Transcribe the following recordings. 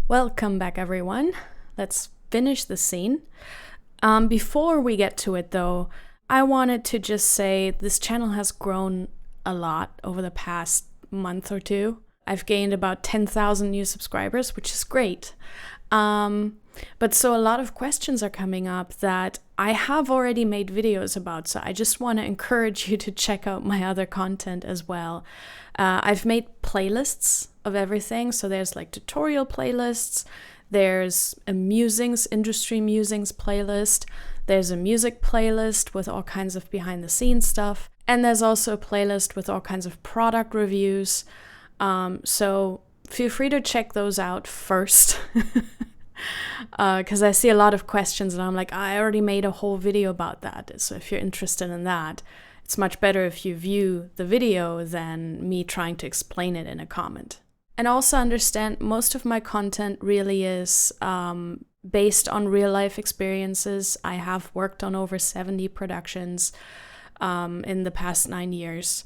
Welcome back, everyone. Let's finish the scene. Before we get to it, though, I wanted to just say this channel has grown a lot over the past month or two. I've gained about 10,000 new subscribers, which is great. But so a lot of questions are coming up that I have already made videos about, so I just want to encourage you to check out my other content as well. I've made playlists of everything, so there's like tutorial playlists, there's a industry musings playlist, there's a music playlist with all kinds of behind the scenes stuff, and there's also a playlist with all kinds of product reviews. So feel free to check those out first. Because I see a lot of questions and I'm like, I already made a whole video about that. So if you're interested in that, it's much better if you view the video than me trying to explain it in a comment. And also understand most of my content really is based on real life experiences. I have worked on over 70 productions in the past 9 years,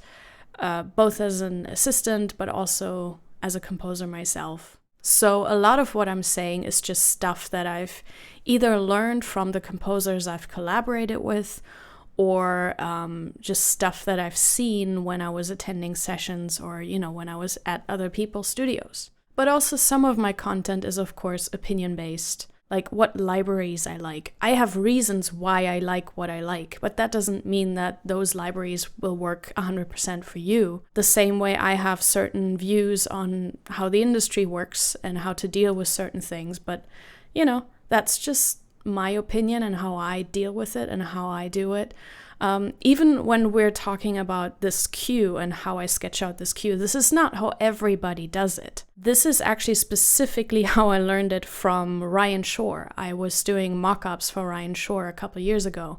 both as an assistant but also as a composer myself. So a lot of what I'm saying is just stuff that I've either learned from the composers I've collaborated with or just stuff that I've seen when I was attending sessions or, when I was at other people's studios. But also some of my content is, of course, opinion-based, like what libraries I like. I have reasons why I like what I like, but that doesn't mean that those libraries will work 100% for you. The same way I have certain views on how the industry works and how to deal with certain things, but, that's just my opinion and how I deal with it and how I do it. Even when we're talking about this cue and how I sketch out this cue, this is not how everybody does it. This is actually specifically how I learned it from Ryan Shore. I was doing mock-ups for Ryan Shore a couple of years ago,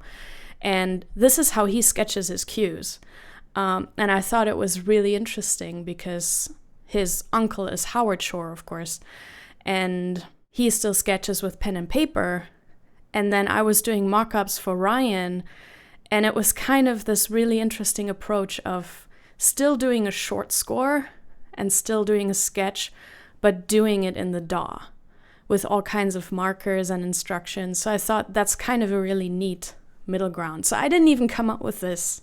and this is how he sketches his cues. And I thought it was really interesting because his uncle is Howard Shore, of course, and he still sketches with pen and paper. And then I was doing mock-ups for Ryan, and it was kind of this really interesting approach of still doing a short score and still doing a sketch, but doing it in the DAW with all kinds of markers and instructions. So I thought that's kind of a really neat middle ground. So I didn't even come up with this.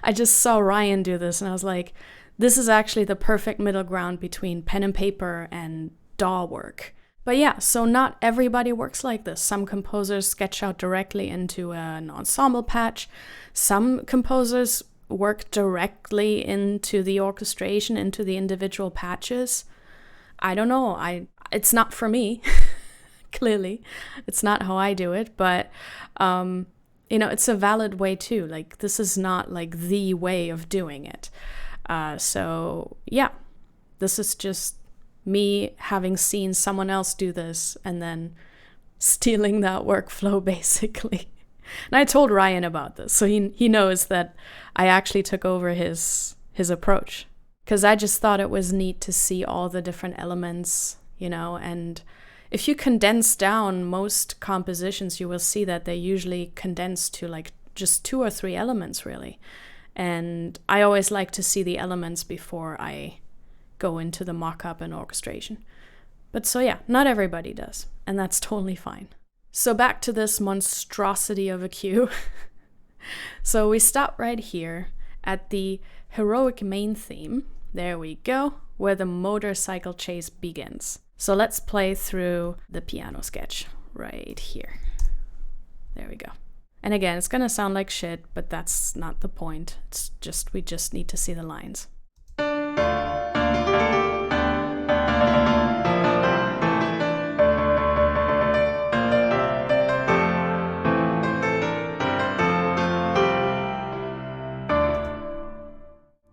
I just saw Ryan do this, and I was like, this is actually the perfect middle ground between pen and paper and DAW work. But yeah, so not everybody works like this. Some composers sketch out directly into an ensemble patch. Some composers work directly into the orchestration, into the individual patches. I don't know. It's not for me, clearly. It's not how I do it, but it's a valid way too. Like, this is not like the way of doing it. So yeah, this is just me having seen someone else do this and then stealing that workflow, basically. And I told Ryan about this, so he knows that I actually took over his approach, because I just thought it was neat to see all the different elements, and if you condense down most compositions, you will see that they usually condense to like just 2 or 3 elements, really. And I always like to see the elements before I go into the mock-up and orchestration. But so yeah, not everybody does, and that's totally fine. So back to this monstrosity of a cue. So we stop right here at the heroic main theme. There we go, where the motorcycle chase begins. So let's play through the piano sketch right here. There we go. And again, it's gonna sound like shit, but that's not the point. It's just, we just need to see the lines.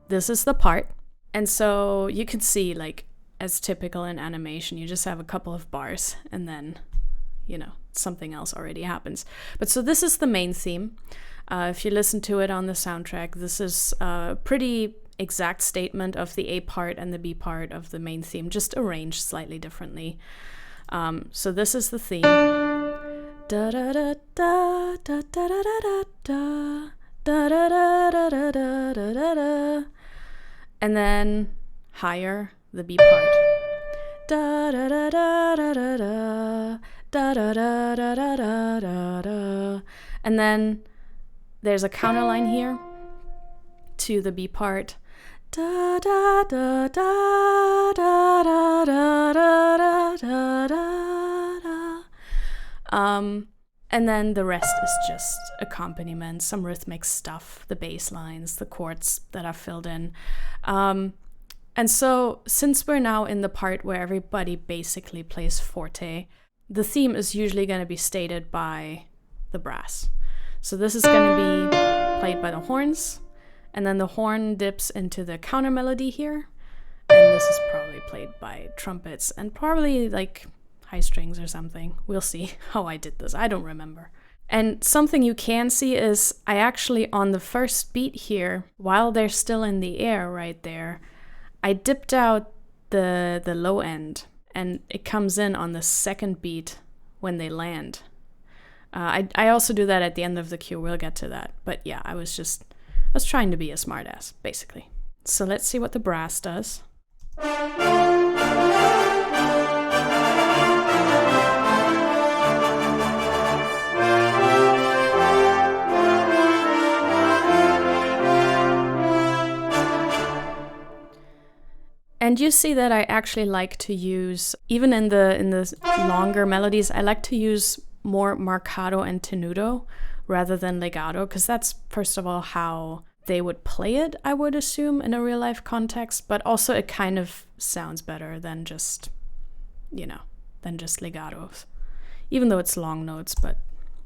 This is the part. And so you can see, like, as typical in animation, you just have a couple of bars and then, something else already happens. But so this is the main theme. If you listen to it on the soundtrack, this is a pretty exact statement of the A part and the B part of the main theme, just arranged slightly differently. So this is the theme. Da da da da da da da da da da da da da da da da da. And then higher, the B part. da da da da da da da da da da da da da da. And then there's a counter line here to the B part. Da da da da da da da da da da da. And then the rest is just accompaniment, some rhythmic stuff, the bass lines, the chords that are filled in. And so since we're now in the part where everybody basically plays forte, the theme is usually going to be stated by the brass. So this is going to be played by the horns, and then the horn dips into the counter melody here, and this is probably played by trumpets and probably like high strings or something. We'll see how I did this. I don't remember. And something you can see is I actually, on the first beat here, while they're still in the air right there, I dipped out the low end, and it comes in on the second beat when they land. I also do that at the end of the cue. We'll get to that. But yeah, I was trying to be a smartass, basically. So let's see what the brass does. And you see that I actually like to use, even in the longer melodies, I like to use more marcato and tenuto rather than legato, because that's, first of all, how they would play it, I would assume, in a real life context, but also it kind of sounds better than just, than just legatos, even though it's long notes, but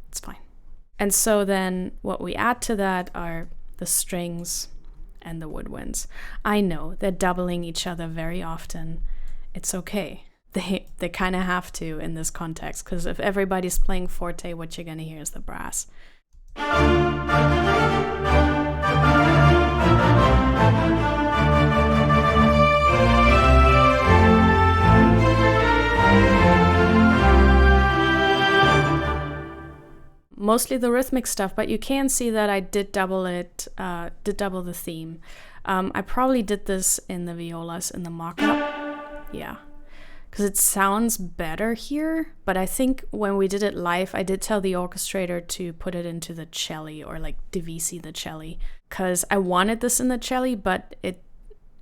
it's fine. And so then what we add to that are the strings and the woodwinds. I know they're doubling each other very often. It's okay. They kind of have to in this context, because if everybody's playing forte, what you're gonna hear is the brass. Mostly the rhythmic stuff, but you can see that I did double the theme. I probably did this in the violas in the mock-up. Yeah. Because it sounds better here, but I think when we did it live, I did tell the orchestrator to put it into the cello, or like divisi the cello, because I wanted this in the cello, but it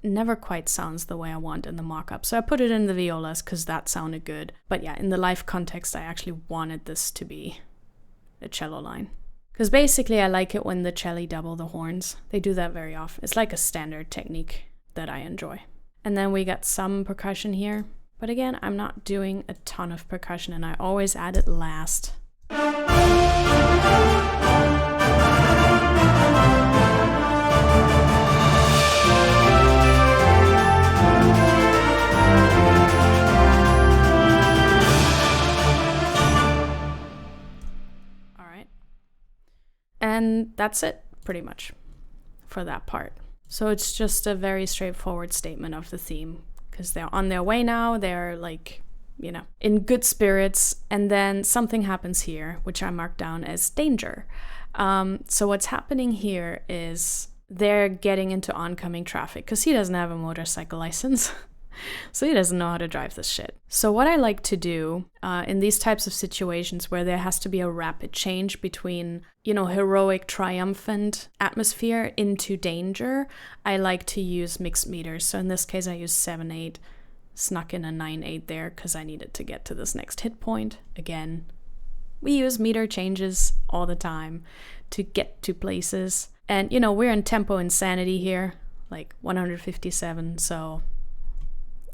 never quite sounds the way I want in the mock-up. So I put it in the violas because that sounded good. But yeah, in the live context, I actually wanted this to be the cello line. Because basically I like it when the cello double the horns. They do that very often. It's like a standard technique that I enjoy. And then we got some percussion here. But again, I'm not doing a ton of percussion, and I always add it last. All right. And that's it, pretty much, for that part. So it's just a very straightforward statement of the theme, because they're on their way now, they're like, in good spirits, and then something happens here, which I marked down as danger. So what's happening here is they're getting into oncoming traffic, because he doesn't have a motorcycle license, so he doesn't know how to drive this shit. So what I like to do in these types of situations where there has to be a rapid change between, heroic, triumphant atmosphere into danger, I like to use mixed meters. So in this case, I use 7/8, snuck in a 9/8 there because I needed to get to this next hit point. Again, we use meter changes all the time to get to places. And, we're in tempo insanity here, like 157, so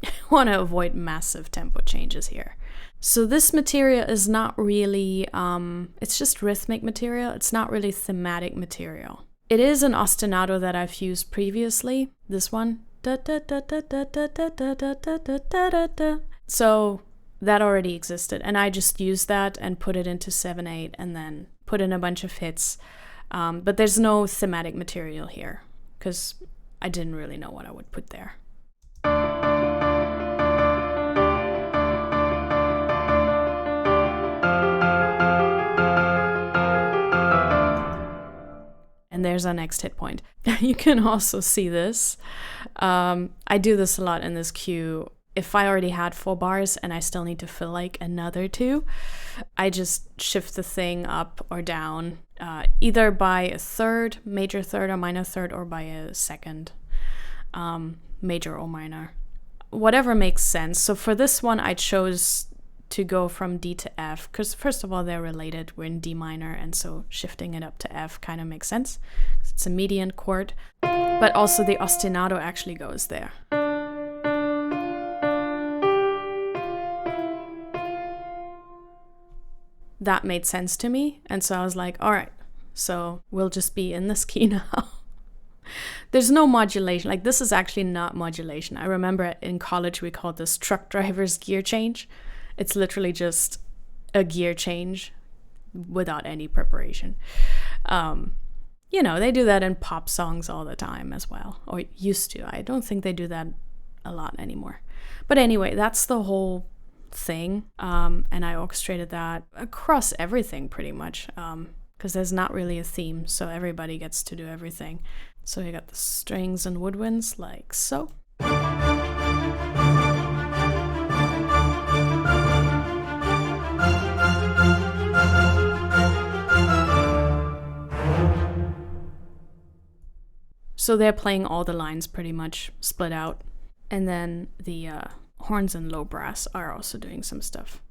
I want to avoid massive tempo changes here. So this material is not really, it's just rhythmic material. It's not really thematic material. It is an ostinato that I've used previously, this one. So that already existed, and I just used that and put it into 7/8 and then put in a bunch of hits. But there's no thematic material here because I didn't really know what I would put there. And there's our next hit point. You can also see this. I do this a lot in this cue if I already had 4 bars and I still need to fill like another 2, I just shift the thing up or down, either by a third, major third or minor third, or by a second, major or minor. Whatever makes sense. So for this one, I chose to go from D to F, because first of all, they're related. We're in D minor, and so shifting it up to F kind of makes sense. It's a median chord, but also the ostinato actually goes there. That made sense to me, and so I was like, all right, so we'll just be in this key now. There's no modulation. Like, this is actually not modulation. I remember in college we called this truck driver's gear change. It's literally just a gear change without any preparation. You know, they do that in pop songs all the time as well, or used to. I don't think they do that a lot anymore. But anyway, that's the whole thing. And I orchestrated that across everything pretty much, because there's not really a theme, so everybody gets to do everything. So you got the strings and woodwinds like so. So they're playing all the lines pretty much split out. And then the horns and low brass are also doing some stuff.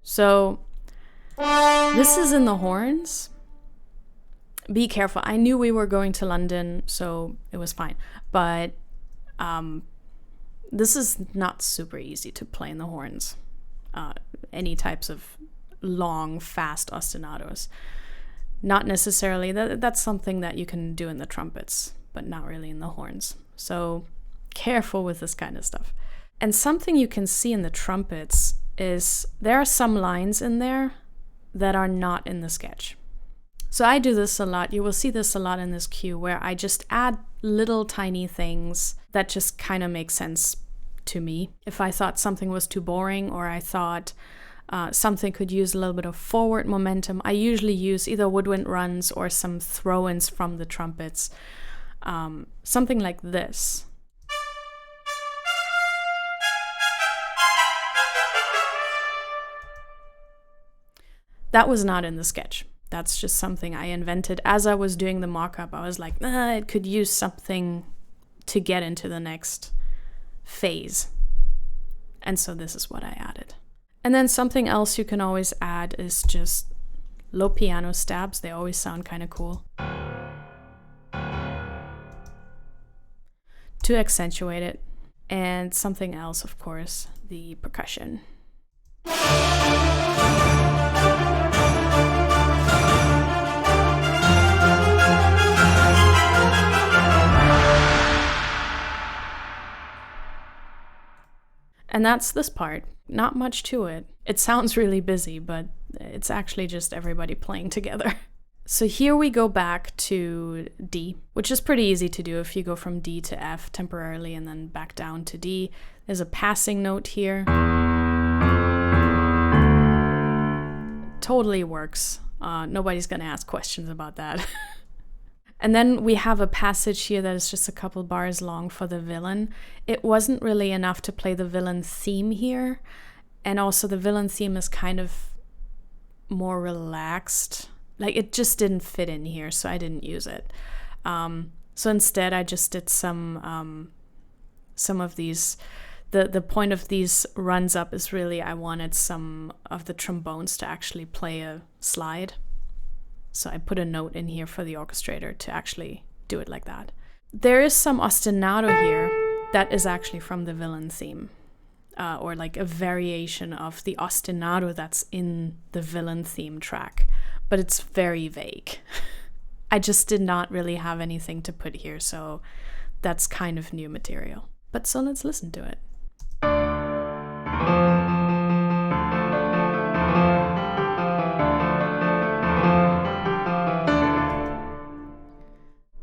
So this is in the horns. Be careful. I knew we were going to London, so it was fine. But this is not super easy to play in the horns. Any types of long, fast ostinatos. Not necessarily. That's something that you can do in the trumpets, but not really in the horns. So careful with this kind of stuff. And something you can see in the trumpets is there are some lines in there that are not in the sketch. So I do this a lot. You will see this a lot in this cue, where I just add little tiny things that just kind of make sense to me. If I thought something was too boring, or I thought something could use a little bit of forward momentum, I usually use either woodwind runs or some throw-ins from the trumpets. Something like this. That was not in the sketch. That's just something I invented as I was doing the mock-up. I was like, it could use something to get into the next phase. And so this is what I added. And then something else you can always add is just low piano stabs. They always sound kind of cool. To accentuate it. And something else, of course, the percussion. And that's this part. Not much to it. It sounds really busy, but it's actually just everybody playing together. So here we go back to D, which is pretty easy to do if you go from D to F temporarily and then back down to D. There's a passing note here. Totally works. Nobody's gonna ask questions about that. And then we have a passage here that is just a couple bars long for the villain. It wasn't really enough to play the villain theme here. And also the villain theme is kind of more relaxed. Like, it just didn't fit in here, so I didn't use it. So instead I just did some of these. The point of these runs up is really I wanted some of the trombones to actually play a slide. So I put a note in here for the orchestrator to actually do it like that. There is some ostinato here that is actually from the villain theme, or like a variation of the ostinato that's in the villain theme track, but it's very vague. I just did not really have anything to put here, so that's kind of new material. But so let's listen to it.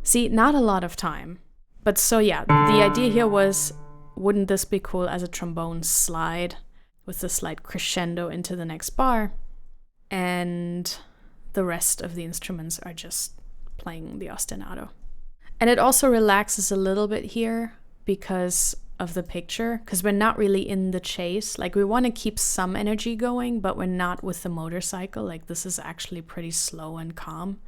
See, not a lot of time. But so yeah, the idea here was, wouldn't this be cool as a trombone slide? with a slight crescendo into the next bar. And the rest of the instruments are just playing the ostinato. And it also relaxes a little bit here because of the picture, because we're not really in the chase. Like, we want to keep some energy going, but we're not with the motorcycle. Like, this is actually pretty slow and calm.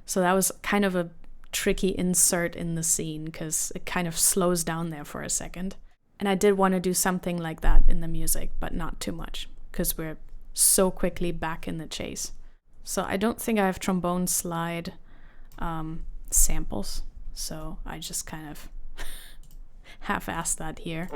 So that was kind of a tricky insert in the scene because it kind of slows down there for a second. And I did want to do something like that in the music, but not too much because we're so quickly back in the chase. So I don't think I have trombone slide samples, so I just kind of half-assed that here.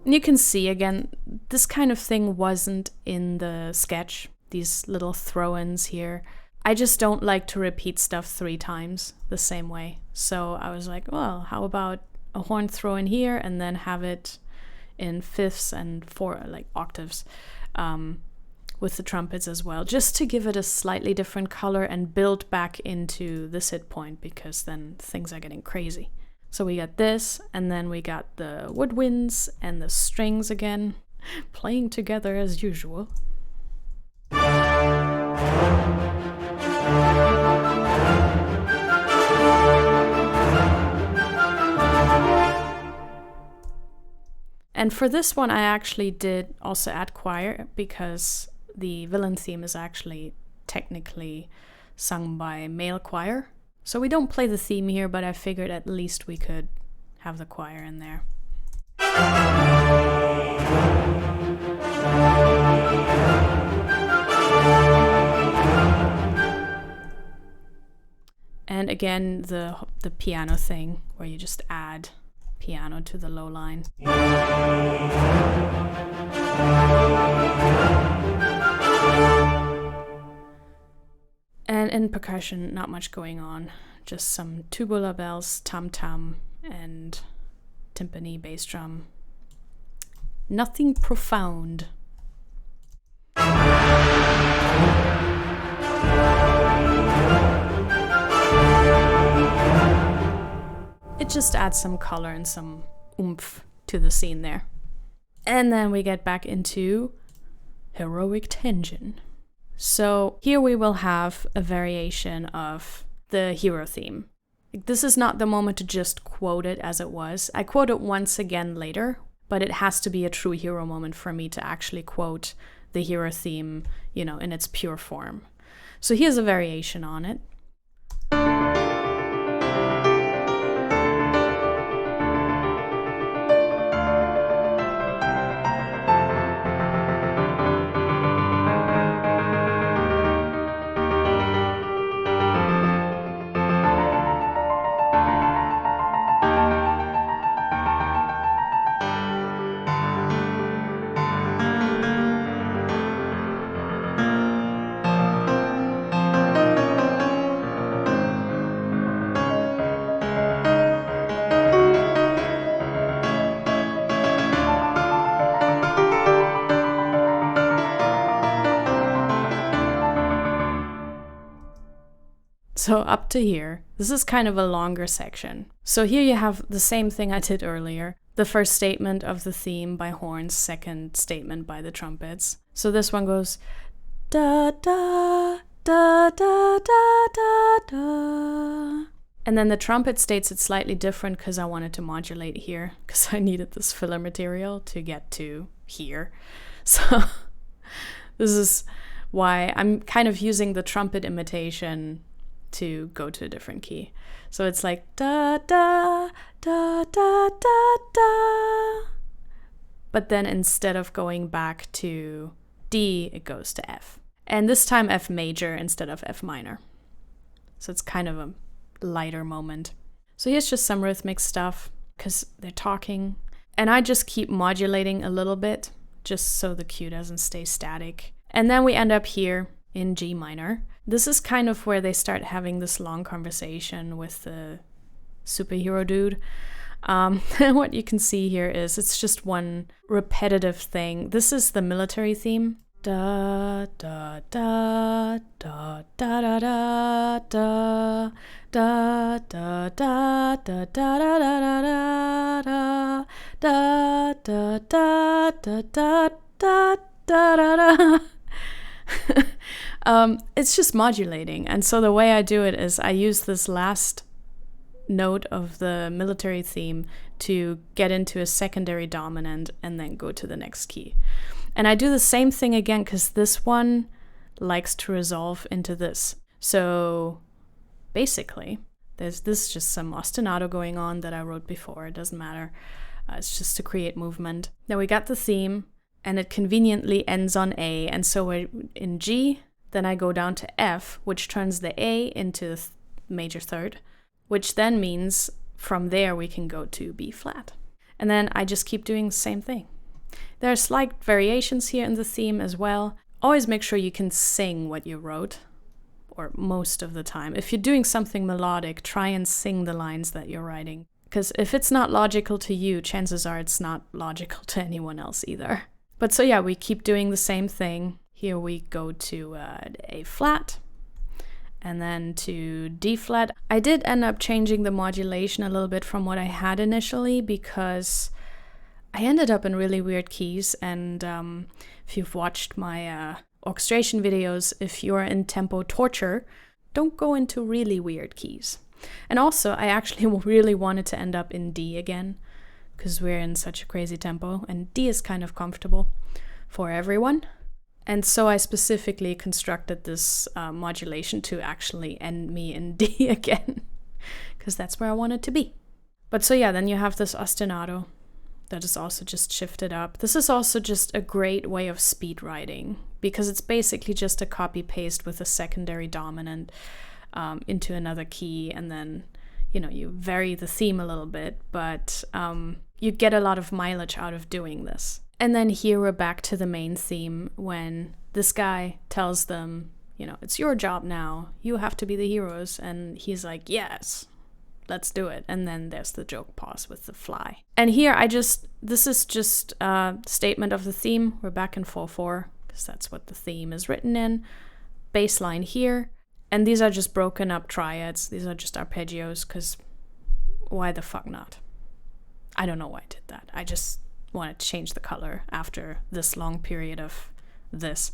And you can see, again, this kind of thing wasn't in the sketch, these little throw-ins here. I just don't like to repeat stuff 3 times the same way. So I was like, well, how about a horn throw-in here and then have it in fifths and octaves with the trumpets as well, just to give it a slightly different color and build back into this hit point, because then things are getting crazy. So we got this, and then we got the woodwinds and the strings again, playing together as usual. And for this one, I actually did also add choir, because the villain theme is actually technically sung by male choir. So we don't play the theme here, but I figured at least we could have the choir in there. And again, the piano thing, where you just add piano to the low line. And in percussion, not much going on. Just some tubular bells, tom-tom, and timpani, bass drum. Nothing profound. It just adds some color and some oomph to the scene there. And then we get back into heroic tension. So here we will have a variation of the hero theme. This is not the moment to just quote it as it was. I quote it once again later, but it has to be a true hero moment for me to actually quote the hero theme, in its pure form. So here's a variation on it. So up to here, this is kind of a longer section. So here you have the same thing I did earlier. The first statement of the theme by horns, second statement by the trumpets. So this one goes da da da da da da da. And then the trumpet states it slightly different because I wanted to modulate here, because I needed this filler material to get to here. So this is why I'm kind of using the trumpet imitation to go to a different key. So it's like da da da da da da. But then instead of going back to D, it goes to F. And this time F major instead of F minor. So it's kind of a lighter moment. So here's just some rhythmic stuff because they're talking. And I just keep modulating a little bit just so the cue doesn't stay static. And then we end up here in G minor. This is kind of where they start having this long conversation with the superhero dude. And what you can see here is it's just one repetitive thing. This is the military theme. Da da da da da da da da da da da da da da da da da da da da. It's just modulating, and so the way I do it is I use this last note of the military theme to get into a secondary dominant and then go to the next key. And I do the same thing again because this one likes to resolve into this. So basically, this is just some ostinato going on that I wrote before. It doesn't matter. It's just to create movement. Now we got the theme, and it conveniently ends on A. And so we're in G, then I go down to F, which turns the A into the major third, which then means from there we can go to B flat. And then I just keep doing the same thing. There are slight variations here in the theme as well. Always make sure you can sing what you wrote, or most of the time. If you're doing something melodic, try and sing the lines that you're writing. Because if it's not logical to you, chances are it's not logical to anyone else either. But so yeah, we keep doing the same thing. Here we go to A flat, and then to D flat. I did end up changing the modulation a little bit from what I had initially because I ended up in really weird keys, and if you've watched my orchestration videos, if you're in tempo torture, don't go into really weird keys. And also, I actually really wanted to end up in D again, because we're in such a crazy tempo, and D is kind of comfortable for everyone. And so I specifically constructed this modulation to actually end me in D again, because that's where I wanted to be. But so yeah, then you have this ostinato that is also just shifted up. This is also just a great way of speed writing, because it's basically just a copy paste with a secondary dominant into another key, and then you vary the theme a little bit, but you get a lot of mileage out of doing this. And then here we're back to the main theme when this guy tells them, it's your job now, you have to be the heroes, and he's like, yes, let's do it. And then there's the joke pause with the fly. And here this is just a statement of the theme. We're back in 4/4 because that's what the theme is written in. Bass line here. And these are just broken up triads. These are just arpeggios because why the fuck not? I don't know why I did that. I just wanted to change the color after this long period of this.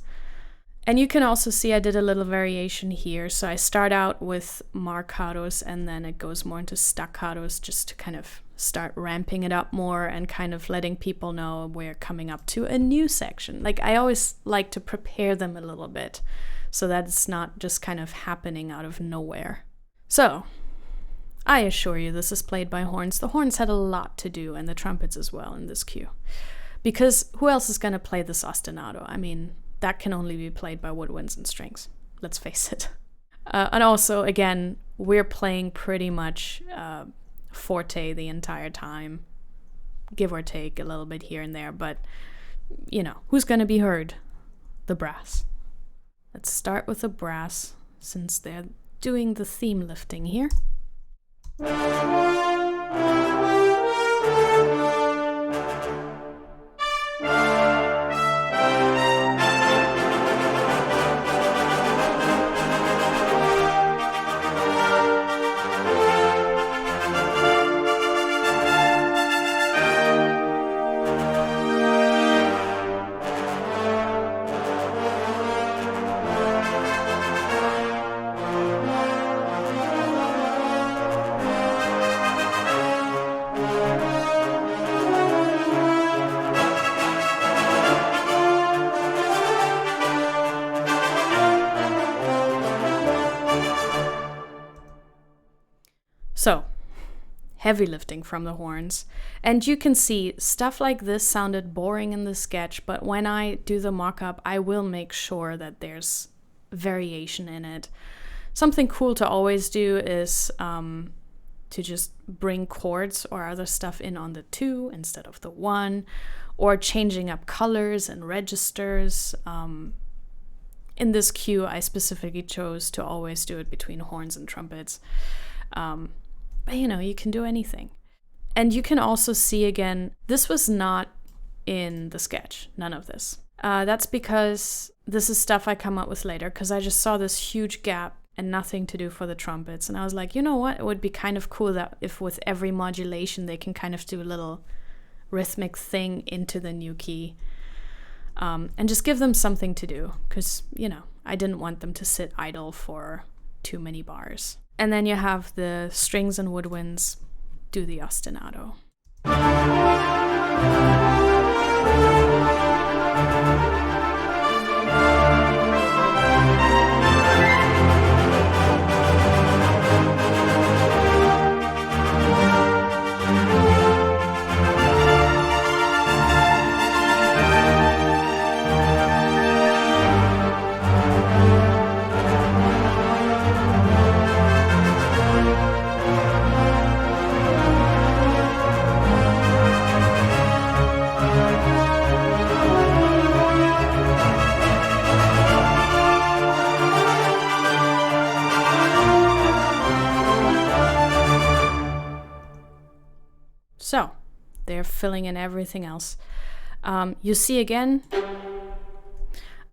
And you can also see I did a little variation here. So I start out with marcatos and then it goes more into staccatos just to kind of start ramping it up more and kind of letting people know we're coming up to a new section. Like I always like to prepare them a little bit so that it's not just kind of happening out of nowhere. So I assure you this is played by horns. The horns had a lot to do, and the trumpets as well in this cue. Because who else is going to play this ostinato? I mean, that can only be played by woodwinds and strings. Let's face it. And also, again, we're playing pretty much forte the entire time. Give or take a little bit here and there. But, who's going to be heard? The brass. Let's start with the brass, since they're doing the theme lifting here. So, heavy lifting from the horns. And you can see stuff like this sounded boring in the sketch, but when I do the mock-up, I will make sure that there's variation in it. Something cool to always do is to just bring chords or other stuff in on the 2 instead of the 1, or changing up colors and registers. In this cue, I specifically chose to always do it between horns and trumpets. But you can do anything. And you can also see again, this was not in the sketch, none of this. That's because this is stuff I come up with later, because I just saw this huge gap and nothing to do for the trumpets. And I was like, you know what? It would be kind of cool that if with every modulation they can kind of do a little rhythmic thing into the new key. And just give them something to do, because, I didn't want them to sit idle for too many bars. And then you have the strings and woodwinds do the ostinato. So, they're filling in everything else. You see again,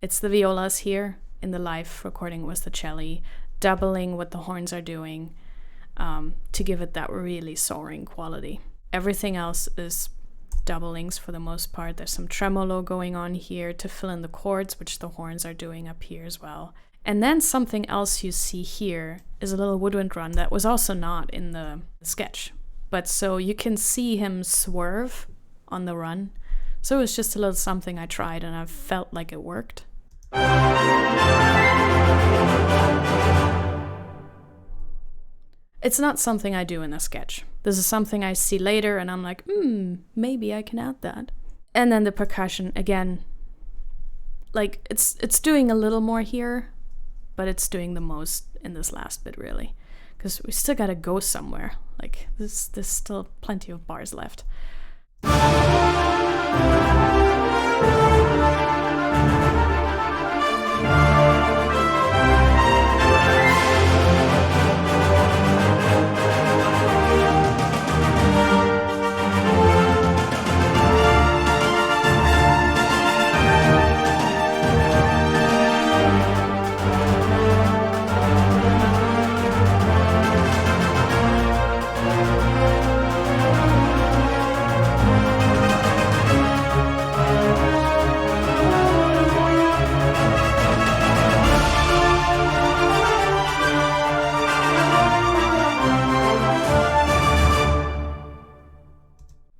it's the violas here. In the live recording was the cello, doubling what the horns are doing to give it that really soaring quality. Everything else is doublings for the most part. There's some tremolo going on here to fill in the chords, which the horns are doing up here as well. And then something else you see here is a little woodwind run that was also not in the sketch. But so you can see him swerve on the run. So it was just a little something I tried and I felt like it worked. It's not something I do in a sketch. This is something I see later and I'm like, maybe I can add that. And then the percussion, again, like it's doing a little more here, but it's doing the most in this last bit, really. Because we still gotta go somewhere. Like, there's still plenty of bars left.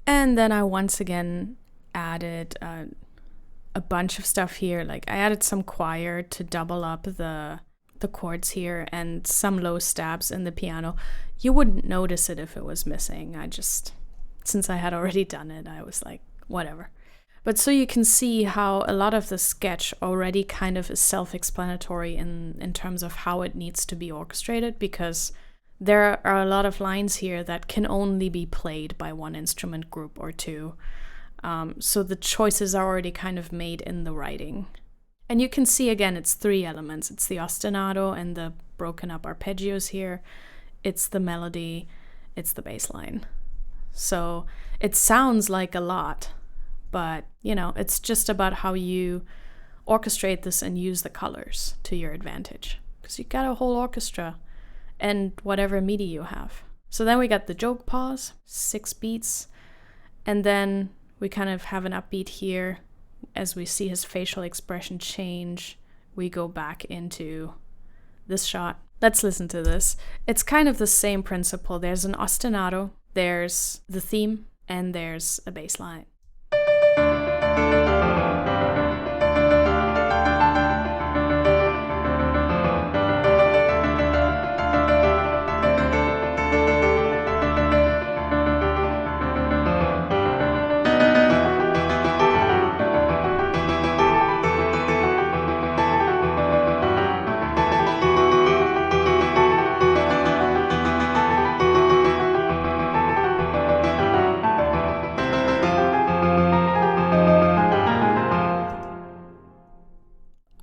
And then I once again added a bunch of stuff here. Like I added some choir to double up the chords here and some low stabs in the piano. You wouldn't notice it if it was missing. Since I had already done it, I was like, whatever. But so you can see how a lot of the sketch already kind of is self-explanatory in terms of how it needs to be orchestrated, because there are a lot of lines here that can only be played by one instrument group or two. So the choices are already kind of made in the writing. And you can see, again, it's three elements. It's the ostinato and the broken up arpeggios here. It's the melody. It's the bass line. So it sounds like a lot, but, it's just about how you orchestrate this and use the colors to your advantage. Because you got a whole orchestra and whatever MIDI you have. So then we got the joke pause, 6 beats, and then we kind of have an upbeat here. As we see his facial expression change, we go back into this shot. Let's listen to this. It's kind of the same principle. There's an ostinato, there's the theme, and there's a bass line.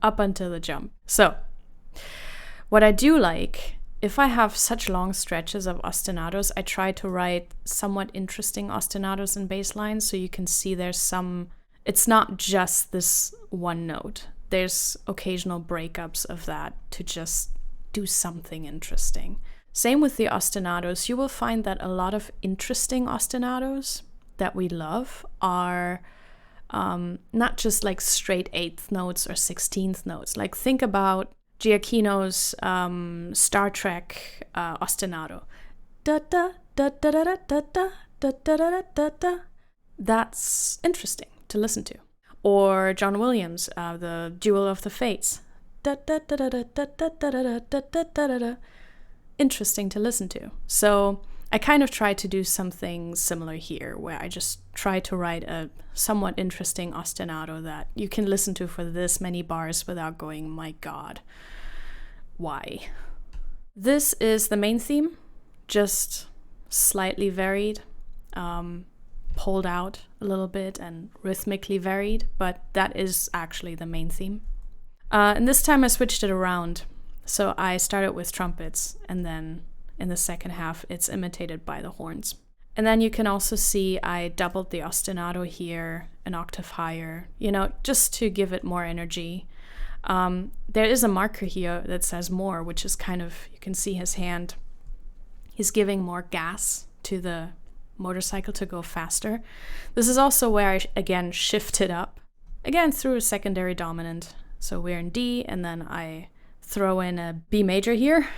Up until the jump. So, what I do like, if I have such long stretches of ostinatos, I try to write somewhat interesting ostinatos and bass lines, so you can see it's It's not just this one note. There's occasional breakups of that to just do something interesting. Same with the ostinatos. You will find that a lot of interesting ostinatos that we love are not just like straight 8th notes or 16th notes. Like think about Giacchino's Star Trek ostinato. Da da da da da da da da da da da da. That's interesting to listen to. Or John Williams, the Duel of the Fates. Da da da da da da da da da da da da. Interesting to listen to. So I kind of try to do something similar here, where I just try to write a somewhat interesting ostinato that you can listen to for this many bars without going, my God, why? This is the main theme, just slightly varied, pulled out a little bit and rhythmically varied, but that is actually the main theme. And this time I switched it around. So I started with trumpets, and then in the second half, it's imitated by the horns. And then you can also see I doubled the ostinato here an octave higher, just to give it more energy. There is a marker here that says more, which is kind of, you can see his hand. He's giving more gas to the motorcycle to go faster. This is also where I, again, shifted up, again, through a secondary dominant. So we're in D, and then I throw in a B major here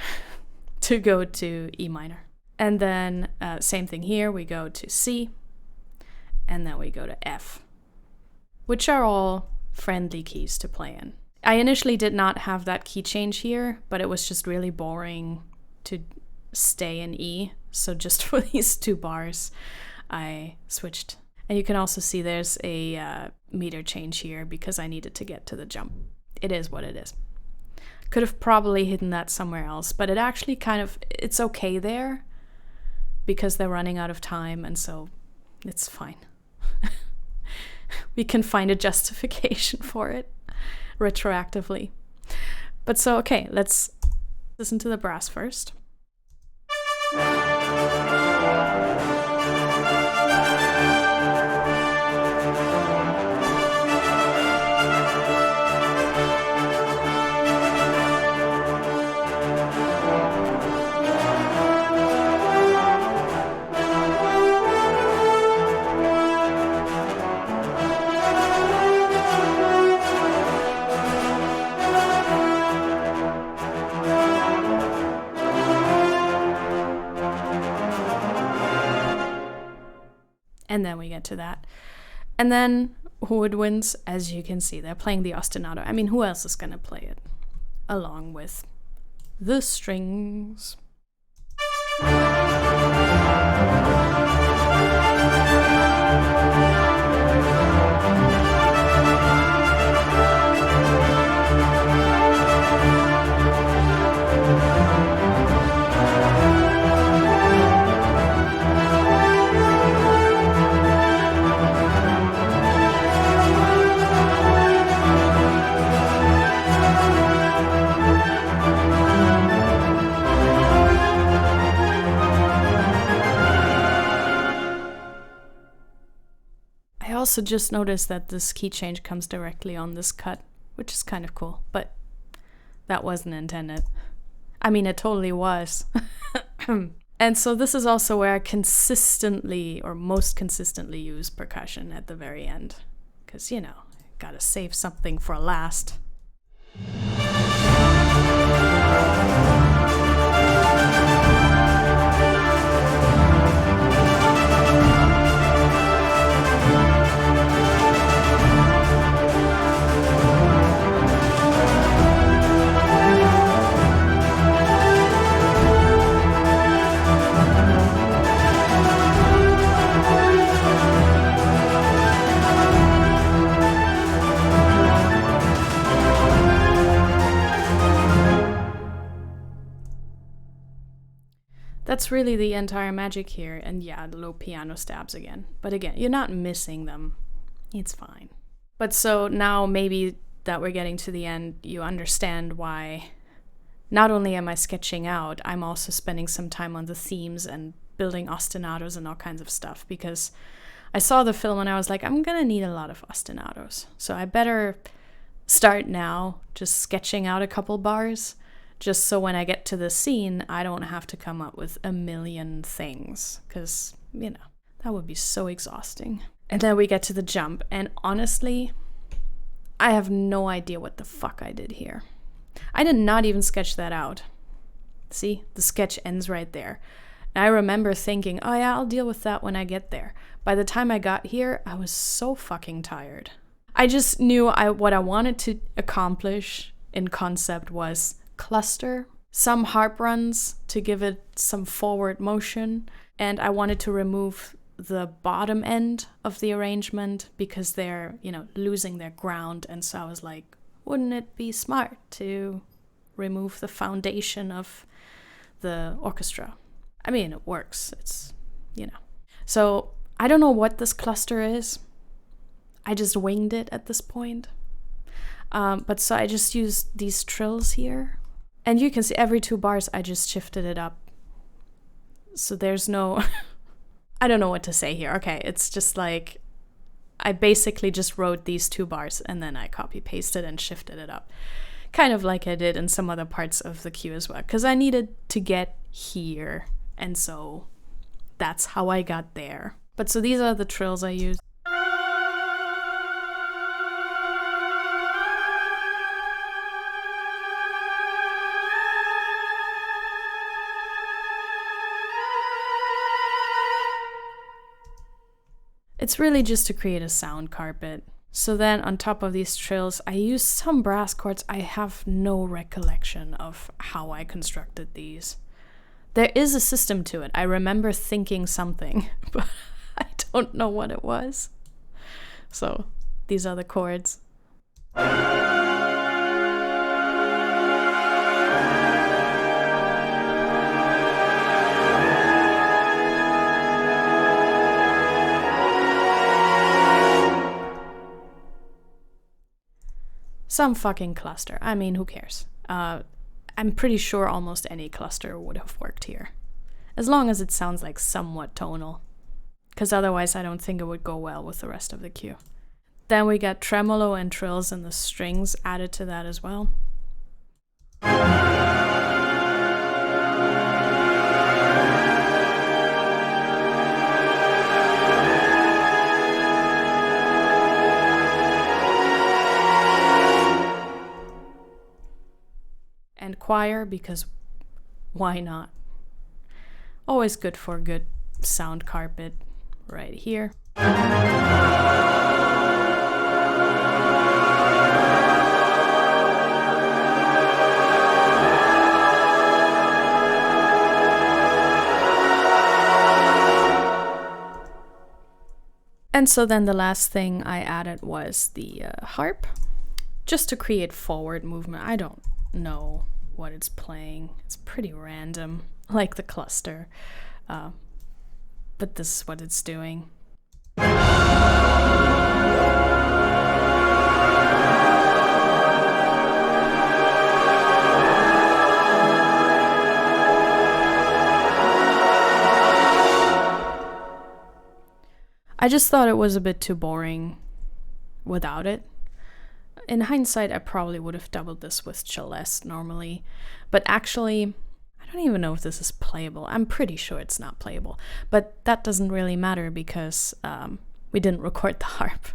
to go to E minor. And then same thing here, we go to C, and then we go to F, which are all friendly keys to play in. I initially did not have that key change here, but it was just really boring to stay in E. So just for these 2 bars, I switched. And you can also see there's a meter change here because I needed to get to the jump. It is what it is. Could have probably hidden that somewhere else, but it actually it's okay there because they're running out of time, and so it's fine. We can find a justification for it retroactively. But so, okay, let's listen to the brass first. And then we get to that. And then woodwinds, as you can see, they're playing the ostinato. I mean, who else is going to play it? Along with the strings. I also just noticed that this key change comes directly on this cut, which is kind of cool, but that wasn't intended. I mean, it totally was. And so this is also where I consistently, or most consistently, use percussion at the very end. Because, gotta save something for last. That's really the entire magic here, and yeah, the low piano stabs again. But again, you're not missing them. It's fine. But so now maybe that we're getting to the end, you understand why not only am I sketching out, I'm also spending some time on the themes and building ostinatos and all kinds of stuff, because I saw the film and I was like, I'm gonna need a lot of ostinatos. So I better start now, just sketching out a couple bars, just so when I get to the scene, I don't have to come up with a million things, because, that would be so exhausting. And then we get to the jump, and honestly, I have no idea what the fuck I did here. I did not even sketch that out. See, the sketch ends right there. And I remember thinking, oh yeah, I'll deal with that when I get there. By the time I got here, I was so fucking tired. I just knew what I wanted to accomplish in concept was cluster, some harp runs to give it some forward motion, and I wanted to remove the bottom end of the arrangement because they're, losing their ground. And so I was like, wouldn't it be smart to remove the foundation of the orchestra? I mean, it works. It's, So I don't know what this cluster is. I just winged it at this point. But so I just used these trills here. And you can see every 2 bars, I just shifted it up. So there's no... I don't know what to say here. Okay, it's just like... I basically just wrote these 2 bars and then I copy-pasted and shifted it up. Kind of like I did in some other parts of the cue as well. Because I needed to get here. And so that's how I got there. But so these are the trills I used. It's really just to create a sound carpet. So then on top of these trills, I used some brass chords. I have no recollection of how I constructed these. There is a system to it. I remember thinking something, but I don't know what it was. So these are the chords. Some fucking cluster. I mean, who cares? I'm pretty sure almost any cluster would have worked here. As long as it sounds like somewhat tonal. Because otherwise I don't think it would go well with the rest of the cue. Then we got tremolo and trills and the strings added to that as well. And choir, because why not? Always good for a good sound carpet right here. And so then the last thing I added was the harp, just to create forward movement. I don't know what it's playing. It's pretty random, like the cluster. But this is what it's doing. I just thought it was a bit too boring without it. In hindsight, I probably would have doubled this with Celeste normally, but actually, I don't even know if this is playable. I'm pretty sure it's not playable, but that doesn't really matter because we didn't record the harp.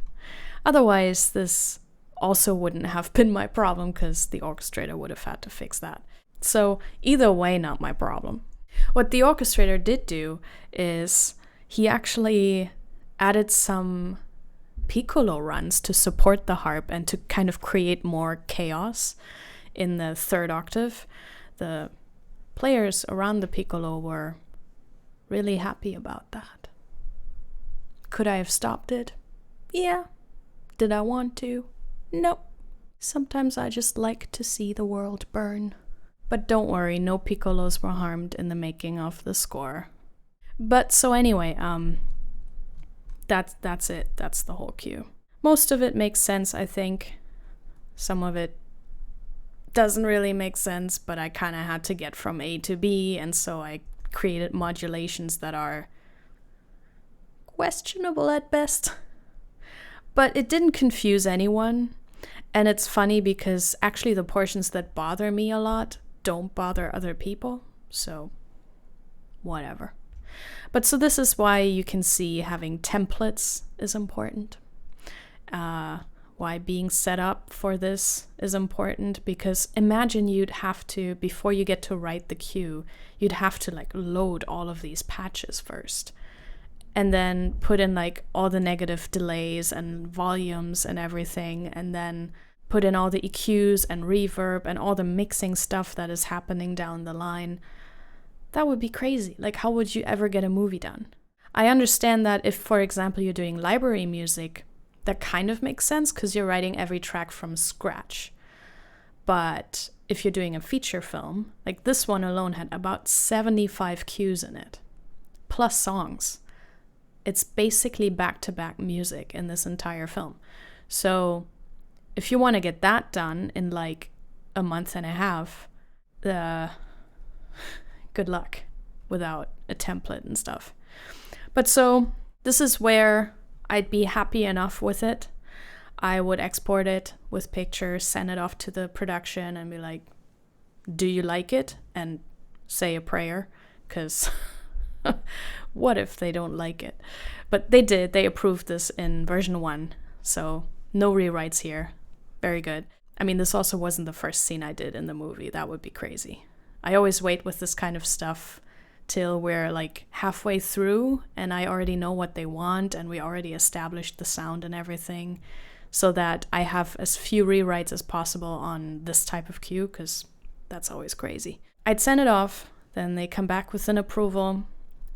Otherwise, this also wouldn't have been my problem because the orchestrator would have had to fix that. So either way, not my problem. What the orchestrator did do is he actually added some piccolo runs to support the harp and to kind of create more chaos in the 3rd octave. The players around the piccolo were really happy about that. Could I have stopped it? Yeah. Did I want to? Nope. Sometimes I just like to see the world burn. But don't worry, no piccolos were harmed in the making of the score. But so anyway, that's it. That's the whole cue. Most of it makes sense, I think. Some of it doesn't really make sense, but I kind of had to get from A to B, and so I created modulations that are questionable at best. But it didn't confuse anyone. And it's funny because actually the portions that bother me a lot don't bother other people. So, whatever. But so this is why you can see having templates is important. Why being set up for this is important, because imagine you'd have to, before you get to write the cue, you'd have to like load all of these patches first and then put in like all the negative delays and volumes and everything, and then put in all the EQs and reverb and all the mixing stuff that is happening down the line. That would be crazy. Like, how would you ever get a movie done? I understand that if, for example, you're doing library music, that kind of makes sense because you're writing every track from scratch. But if you're doing a feature film, like this one alone had about 75 cues in it, plus songs. It's basically back-to-back music in this entire film. So if you want to get that done in like a month and a half, good luck without a template and stuff. But so this is where I'd be happy enough with it. I would export it with pictures, send it off to the production and be like, do you like it? And say a prayer, because what if they don't like it? But they did. They approved this in version 1. So no rewrites here. Very good. I mean, this also wasn't the first scene I did in the movie. That would be crazy. I always wait with this kind of stuff till we're like halfway through and I already know what they want and we already established the sound and everything, so that I have as few rewrites as possible on this type of cue, because that's always crazy. I'd send it off, then they come back with an approval,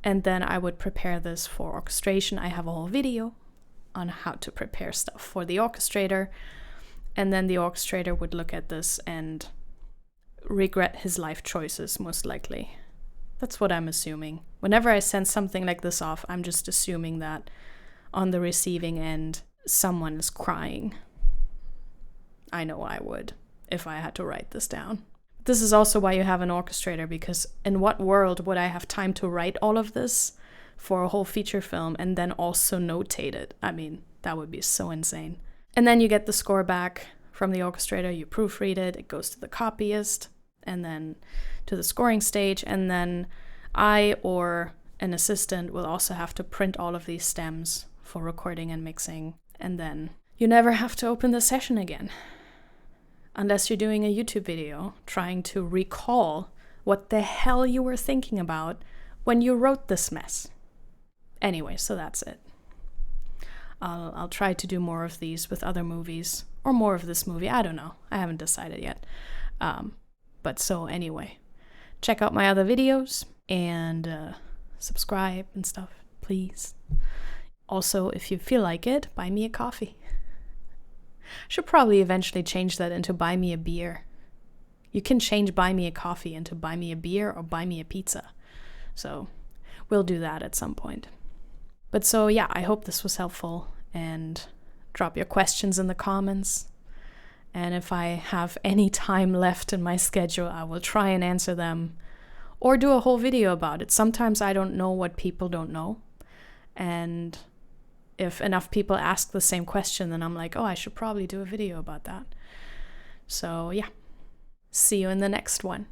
and then I would prepare this for orchestration. I have a whole video on how to prepare stuff for the orchestrator, and then the orchestrator would look at this and regret his life choices, most likely. That's what I'm assuming. Whenever I send something like this off, I'm just assuming that on the receiving end, someone is crying. I know I would if I had to write this down. This is also why you have an orchestrator, because in what world would I have time to write all of this for a whole feature film and then also notate it? I mean, that would be so insane. And then you get the score back from the orchestrator, you proofread it, it goes to the copyist, and then to the scoring stage, and then I or an assistant will also have to print all of these stems for recording and mixing, and then you never have to open the session again. Unless you're doing a YouTube video trying to recall what the hell you were thinking about when you wrote this mess. Anyway, so that's it. I'll try to do more of these with other movies, or more of this movie, I don't know. I haven't decided yet. But so anyway, check out my other videos and subscribe and stuff, please. Also, if you feel like it, buy me a coffee. Should probably eventually change that into buy me a beer. You can change buy me a coffee into buy me a beer or buy me a pizza. So we'll do that at some point. But so yeah, I hope this was helpful, and drop your questions in the comments. And if I have any time left in my schedule, I will try and answer them or do a whole video about it. Sometimes I don't know what people don't know. And if enough people ask the same question, then I'm like, oh, I should probably do a video about that. So yeah, see you in the next one.